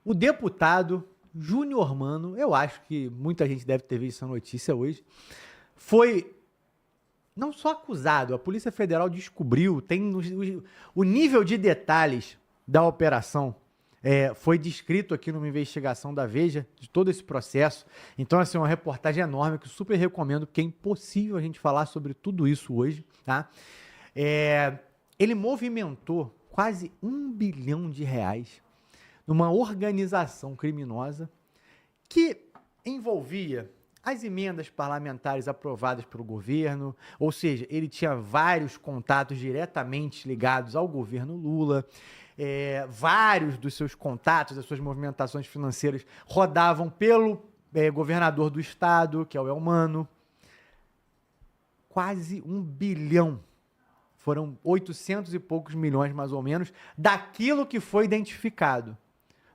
O deputado Júnior Mano, eu acho que muita gente deve ter visto essa notícia hoje, foi não só acusado, a Polícia Federal descobriu, o nível de detalhes da operação foi descrito aqui numa investigação da Veja, de todo esse processo. Então, assim, uma reportagem enorme que eu super recomendo, porque é impossível a gente falar sobre tudo isso hoje, tá? É, ele movimentou quase R$ 1 bilhão numa organização criminosa que envolvia as emendas parlamentares aprovadas pelo governo, ou seja, ele tinha vários contatos diretamente ligados ao governo Lula, vários dos seus contatos, das suas movimentações financeiras rodavam pelo governador do estado, que é o Elmano. Quase 1 bilhão. Foram 800 e poucos milhões, mais ou menos, daquilo que foi identificado.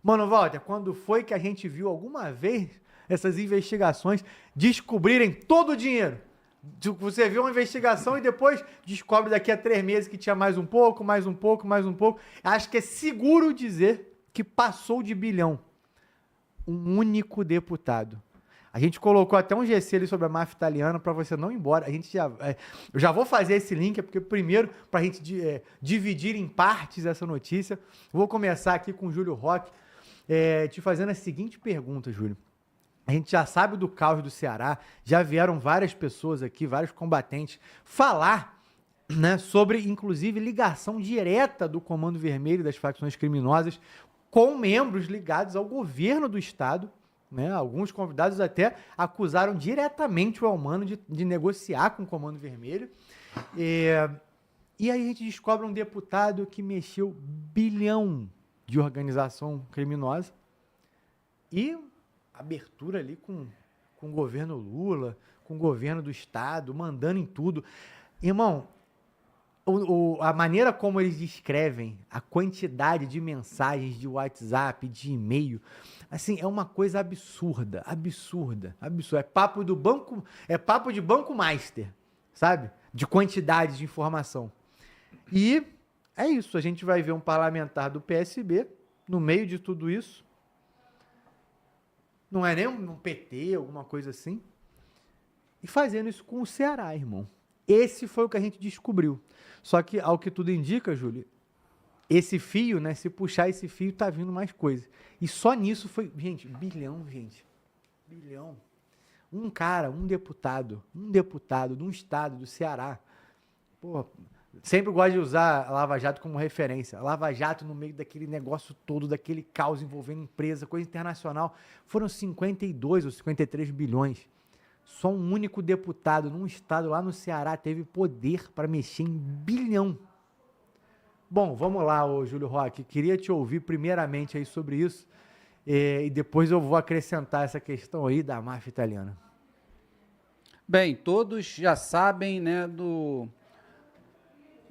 Mano, Walter, quando foi que a gente viu alguma vez essas investigações descobrirem todo o dinheiro? Você vê uma investigação e depois descobre daqui a 3 meses que tinha mais um pouco, mais um pouco, mais um pouco. Acho que é seguro dizer que passou de bilhão. Um único deputado. A gente colocou até um GC ali sobre a máfia italiana para você não ir embora. Eu já vou fazer esse link, porque primeiro, para a gente dividir em partes essa notícia, vou começar aqui com o Júlio Roque, te fazendo a seguinte pergunta, Júlio. A gente já sabe do caos do Ceará, já vieram várias pessoas aqui, vários combatentes, falar, né, sobre, inclusive, ligação direta do Comando Vermelho das facções criminosas com membros ligados ao governo do Estado, né? Alguns convidados até acusaram diretamente o Elmano de negociar com o Comando Vermelho. E aí a gente descobre um deputado que mexeu bilhão de organização criminosa e abertura ali com o governo Lula, com o governo do Estado, mandando em tudo. Irmão, a maneira como eles descrevem a quantidade de mensagens de WhatsApp, de e-mail, assim, é uma coisa absurda, absurda, absurda. É papo de banco master, sabe? De quantidade de informação. E é isso, a gente vai ver um parlamentar do PSB no meio de tudo isso. Não é nem um PT, alguma coisa assim. E fazendo isso com o Ceará, irmão. Esse foi o que a gente descobriu. Só que, ao que tudo indica, Júlio, esse fio, né? Se puxar esse fio, tá vindo mais coisa. E só nisso foi, gente, bilhão, gente. Bilhão. Um cara, um deputado de um estado do Ceará. Pô, sempre gosto de usar a Lava Jato como referência. A Lava Jato, no meio daquele negócio todo, daquele caos envolvendo empresa, coisa internacional, foram 52 ou 53 bilhões. Só um único deputado num estado lá no Ceará teve poder para mexer em bilhão. Bom, vamos lá, ô Júlio Roque. Queria te ouvir primeiramente aí sobre isso e depois eu vou acrescentar essa questão aí da máfia italiana. Bem, todos já sabem, né, do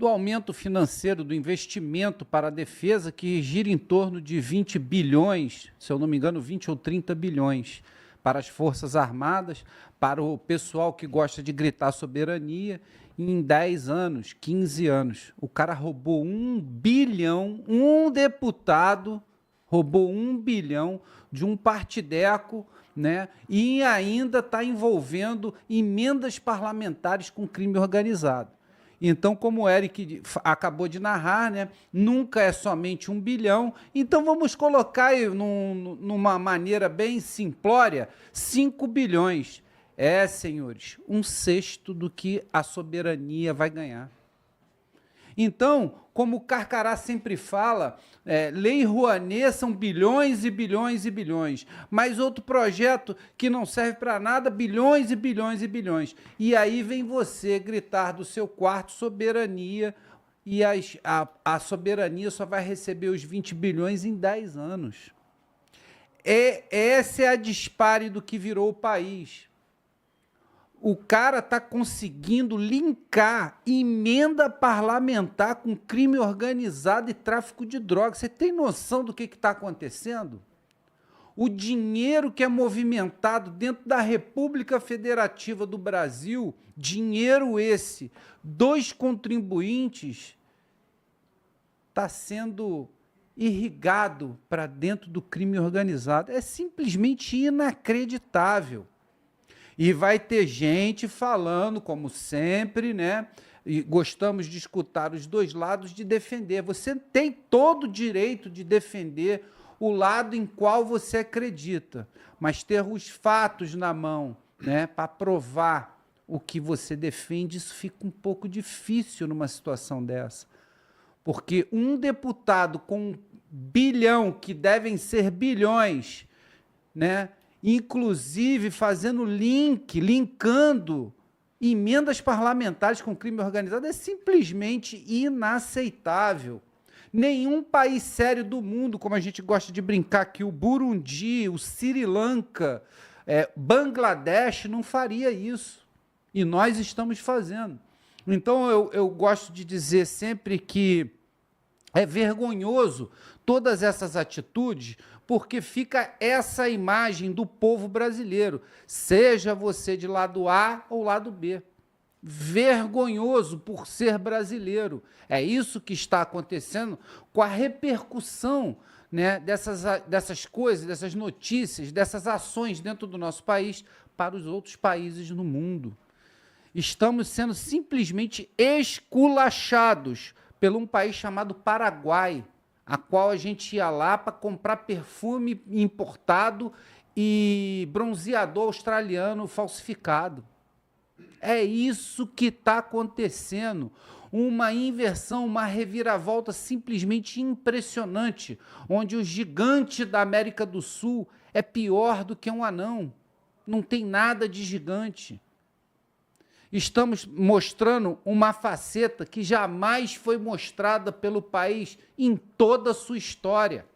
aumento financeiro, do investimento para a defesa, que gira em torno de 20 bilhões, se eu não me engano, 20 ou 30 bilhões, para as Forças Armadas, para o pessoal que gosta de gritar soberania, em 10 anos, 15 anos. O cara roubou 1 bilhão, um deputado roubou 1 bilhão de um partideco, né? E ainda está envolvendo emendas parlamentares com crime organizado. Então, como o Eric acabou de narrar, né, nunca é somente 1 bilhão. Então, vamos colocar numa maneira bem simplória, 5 bilhões. Senhores, 1/6 do que a soberania vai ganhar. Então, como o Carcará sempre fala, Lei Rouanet são bilhões e bilhões e bilhões, mas outro projeto que não serve para nada, bilhões e bilhões e bilhões. E aí vem você gritar do seu quarto soberania, e a soberania só vai receber os 20 bilhões em 10 anos. Essa é a dispare do que virou o país. O cara está conseguindo linkar emenda parlamentar com crime organizado e tráfico de drogas. Você tem noção do que está acontecendo? O dinheiro que é movimentado dentro da República Federativa do Brasil, dinheiro esse dos contribuintes, está sendo irrigado para dentro do crime organizado. É simplesmente inacreditável. E vai ter gente falando, como sempre, né? E gostamos de escutar os dois lados, de defender. Você tem todo o direito de defender o lado em qual você acredita, mas ter os fatos na mão, né, para provar o que você defende, isso fica um pouco difícil numa situação dessa. Porque um deputado com 1 bilhão, que devem ser bilhões, né, inclusive fazendo linkando emendas parlamentares com crime organizado, é simplesmente inaceitável. Nenhum país sério do mundo, como a gente gosta de brincar aqui, o Burundi, o Sri Lanka, Bangladesh, não faria isso. E nós estamos fazendo. Então, eu gosto de dizer sempre que é vergonhoso todas essas atitudes, porque fica essa imagem do povo brasileiro, seja você de lado A ou lado B. Vergonhoso por ser brasileiro. É isso que está acontecendo com a repercussão, né, dessas coisas, dessas notícias, dessas ações dentro do nosso país para os outros países no mundo. Estamos sendo simplesmente esculachados por um país chamado Paraguai, a qual a gente ia lá para comprar perfume importado e bronzeador australiano falsificado. É isso que está acontecendo, uma inversão, uma reviravolta simplesmente impressionante, onde o gigante da América do Sul é pior do que um anão, não tem nada de gigante. Estamos mostrando uma faceta que jamais foi mostrada pelo país em toda a sua história.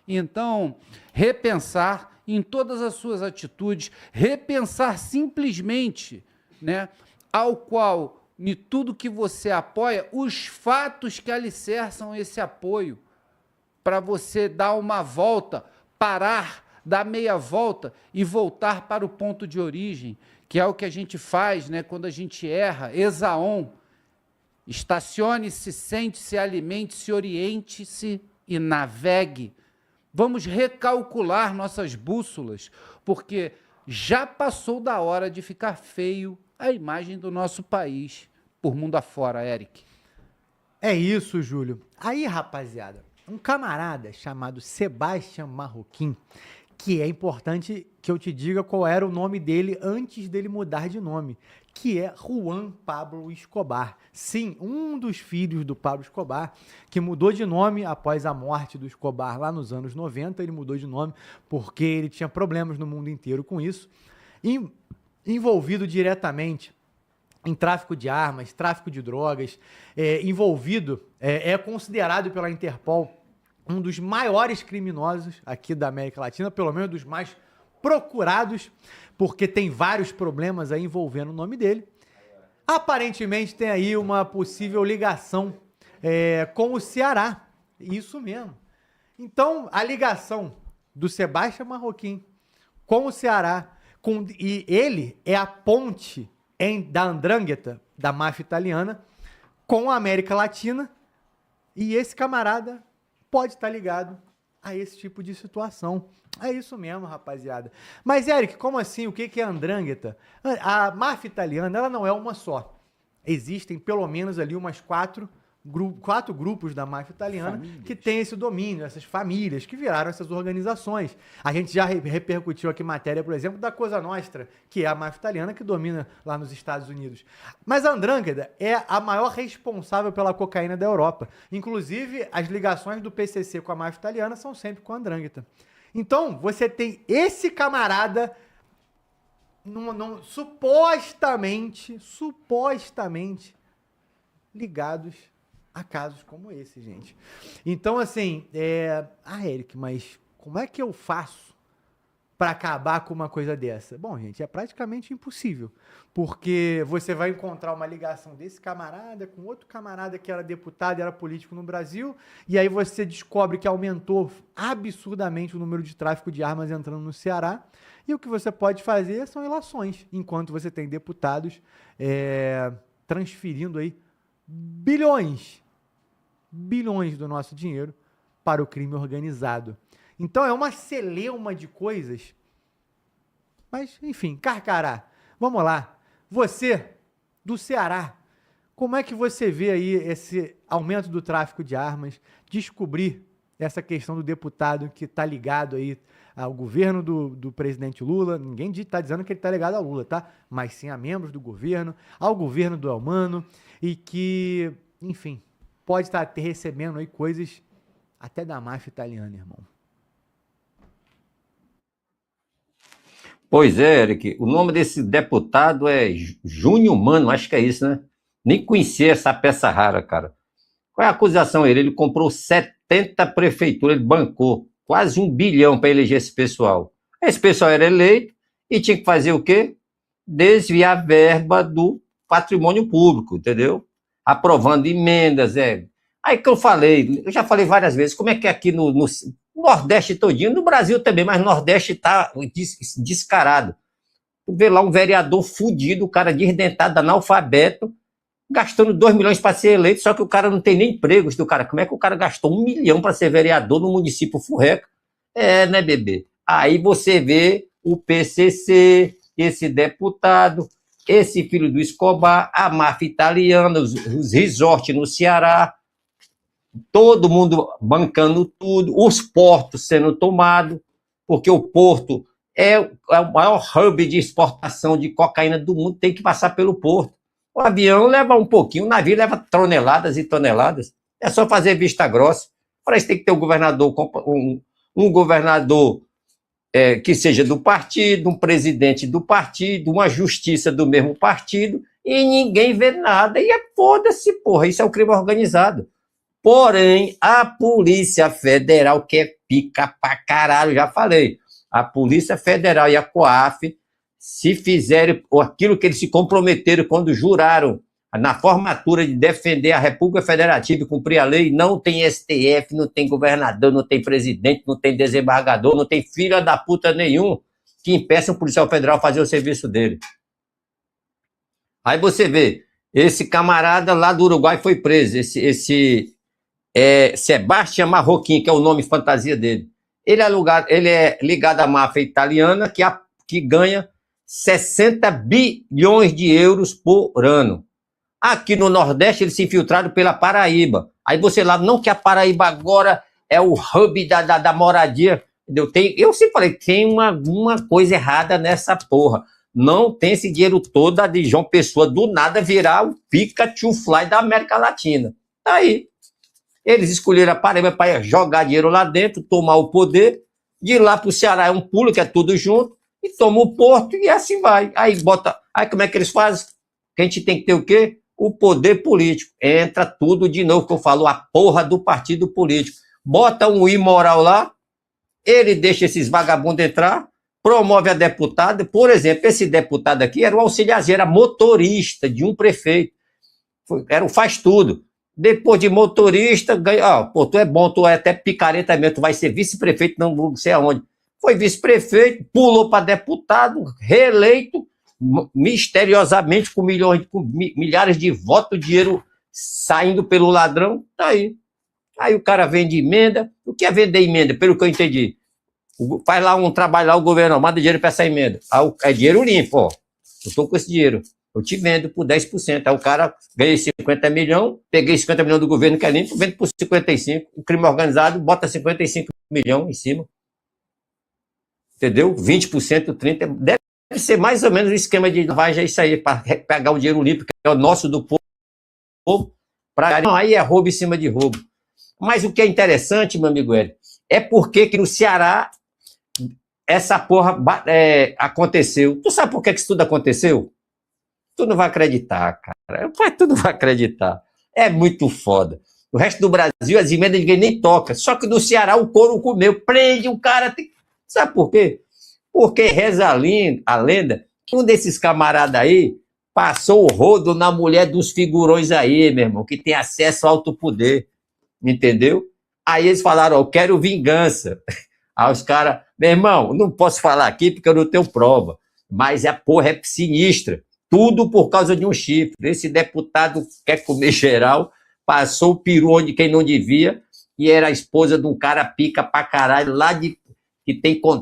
Então, repensar em todas as suas atitudes, repensar simplesmente, né, ao qual, em tudo que você apoia, os fatos que alicerçam esse apoio, para você dar uma volta, parar, dar meia volta e voltar para o ponto de origem, que é o que a gente faz, né, quando a gente erra, Esaon. Estacione-se, sente-se, alimente-se, oriente-se e navegue. Vamos recalcular nossas bússolas, porque já passou da hora de ficar feio a imagem do nosso país por mundo afora, Eric. É isso, Júlio. Aí, rapaziada, um camarada chamado Sebastião Marroquim, que é importante que eu te diga qual era o nome dele antes dele mudar de nome, que é Juan Pablo Escobar. Sim, um dos filhos do Pablo Escobar, que mudou de nome após a morte do Escobar lá nos anos 90, ele mudou de nome porque ele tinha problemas no mundo inteiro com isso, envolvido diretamente em tráfico de armas, tráfico de drogas, é considerado pela Interpol um dos maiores criminosos aqui da América Latina, pelo menos dos mais procurados, porque tem vários problemas aí envolvendo o nome dele. Aparentemente tem aí uma possível ligação com o Ceará, isso mesmo. Então, a ligação do Sebastião Marroquim com o Ceará, e ele é a ponte da Andrangheta, da máfia italiana, com a América Latina, e esse camarada pode estar ligado a esse tipo de situação. É isso mesmo, rapaziada. Mas, Eric, como assim? O que é a Andrangheta? A máfia italiana, ela não é uma só. Existem pelo menos ali umas quatro grupos da máfia italiana que tem esse domínio, essas famílias que viraram essas organizações. A gente já repercutiu aqui matéria, por exemplo, da Cosa Nostra, que é a máfia italiana que domina lá nos Estados Unidos. Mas a Andrangheta é a maior responsável pela cocaína da Europa. Inclusive, as ligações do PCC com a máfia italiana são sempre com a Andrangheta. Então, você tem esse camarada supostamente ligados a casos como esse, gente. Então, assim, Eric, mas como é que eu faço para acabar com uma coisa dessa? Bom, gente, é praticamente impossível, porque você vai encontrar uma ligação desse camarada com outro camarada que era deputado e era político no Brasil, e aí você descobre que aumentou absurdamente o número de tráfico de armas entrando no Ceará, e o que você pode fazer são ilações, enquanto você tem deputados transferindo aí bilhões do nosso dinheiro para o crime organizado. Então é uma celeuma de coisas. Mas, enfim, Carcará, vamos lá. Você, do Ceará, como é que você vê aí esse aumento do tráfico de armas, descobrir essa questão do deputado que está ligado aí ao governo do presidente Lula? Ninguém está dizendo que ele está ligado ao Lula, tá? Mas sim a membros do governo, ao governo do Elmano, e que, enfim, pode estar recebendo aí coisas até da máfia italiana, irmão. Pois é, Eric, o nome desse deputado é Júnior Mano, acho que é isso, né? Nem conhecia essa peça rara, cara. Qual é a acusação dele? Ele comprou 70 prefeituras, ele bancou quase 1 bilhão para eleger esse pessoal. Esse pessoal era eleito e tinha que fazer o quê? Desviar verba do patrimônio público, entendeu? Aprovando emendas, Aí que eu falei, eu já falei várias vezes, como é que é aqui no Nordeste todinho, no Brasil também, mas no Nordeste tá descarado. Tu vê lá um vereador fudido, o cara desdentado, analfabeto, gastando 2 milhões para ser eleito, só que o cara não tem nem empregos do cara. Como é que o cara gastou 1 milhão para ser vereador no município furreca? Né, bebê? Aí você vê o PCC, esse deputado, esse filho do Escobar, a máfia italiana, os resorts no Ceará, todo mundo bancando tudo, os portos sendo tomados, porque o porto é o maior hub de exportação de cocaína do mundo, tem que passar pelo porto. O avião leva um pouquinho, o navio leva toneladas e toneladas. É só fazer vista grossa. Para isso tem que ter um governador, um governador que seja do partido, um presidente do partido, uma justiça do mesmo partido, e ninguém vê nada. E foda-se, porra, isso é o crime organizado. Porém, a Polícia Federal, que é pica pra caralho, já falei, a Polícia Federal e a COAF, se fizerem aquilo que eles se comprometeram quando juraram na formatura de defender a República Federativa e cumprir a lei, não tem STF, não tem governador, não tem presidente, não tem desembargador, não tem filha da puta nenhum que impeça o policial federal fazer o serviço dele. Aí você vê, esse camarada lá do Uruguai foi preso, esse Sebastião Marroquim, que é o nome fantasia dele. Ele é ligado à máfia italiana que ganha 60 bilhões de euros por ano. Aqui no Nordeste, eles se infiltraram pela Paraíba. Aí você lá, não que a Paraíba agora é o hub da moradia. Eu sempre falei, tem alguma coisa errada nessa porra. Não tem esse dinheiro todo de João Pessoa do nada virar o Pikachu Fly da América Latina. Tá aí. Eles escolheram a Paraíba para jogar dinheiro lá dentro, tomar o poder. De lá para o Ceará é um pulo, que é tudo junto, e toma o porto e assim vai. Aí como é que eles fazem? Que a gente tem que ter o quê? O poder político. Entra tudo de novo, que eu falo, a porra do partido político. Bota um imoral lá, ele deixa esses vagabundos entrar, promove a deputada. Por exemplo, esse deputado aqui era o auxiliarzinho, era motorista de um prefeito. Era o faz tudo. Depois de motorista, ganha, pô, tu é bom, tu é até picareta mesmo, tu vai ser vice-prefeito, não sei aonde. Foi vice-prefeito, pulou para deputado, reeleito, misteriosamente com milhares de votos, dinheiro saindo pelo ladrão, tá aí. Aí o cara vende emenda. O que é vender emenda? Pelo que eu entendi. Faz lá um trabalho lá, o governo manda dinheiro para essa emenda. Aí é dinheiro limpo, ó. Eu tô com esse dinheiro. Eu te vendo por 10%. Aí o cara ganha 50 milhões, peguei 50 milhões do governo que é limpo, vendo por 55. O crime organizado bota 55 milhões em cima. Entendeu? 20%, 30%. Deve ser mais ou menos o esquema de lavagem, é isso aí, para pegar o dinheiro limpo, que é o nosso do povo. Não, aí é roubo em cima de roubo. Mas o que é interessante, meu amigo Hélio, é porque que no Ceará essa porra aconteceu. Tu sabe por que isso tudo aconteceu? Tu não vai acreditar, cara. Tu não vai acreditar. É muito foda. O resto do Brasil, as emendas ninguém nem toca. Só que no Ceará o couro comeu. Prende o cara. Sabe por quê? Porque reza a lenda que um desses camaradas aí passou o rodo na mulher dos figurões aí, meu irmão, que tem acesso ao alto poder. Entendeu? Aí eles falaram, eu quero vingança. Aí os caras, meu irmão, não posso falar aqui porque eu não tenho prova. Mas a porra é sinistra. Tudo por causa de um chifre. Esse deputado quer comer geral, passou o peru onde quem não devia que era a esposa de um cara pica pra caralho, lá de que tem contato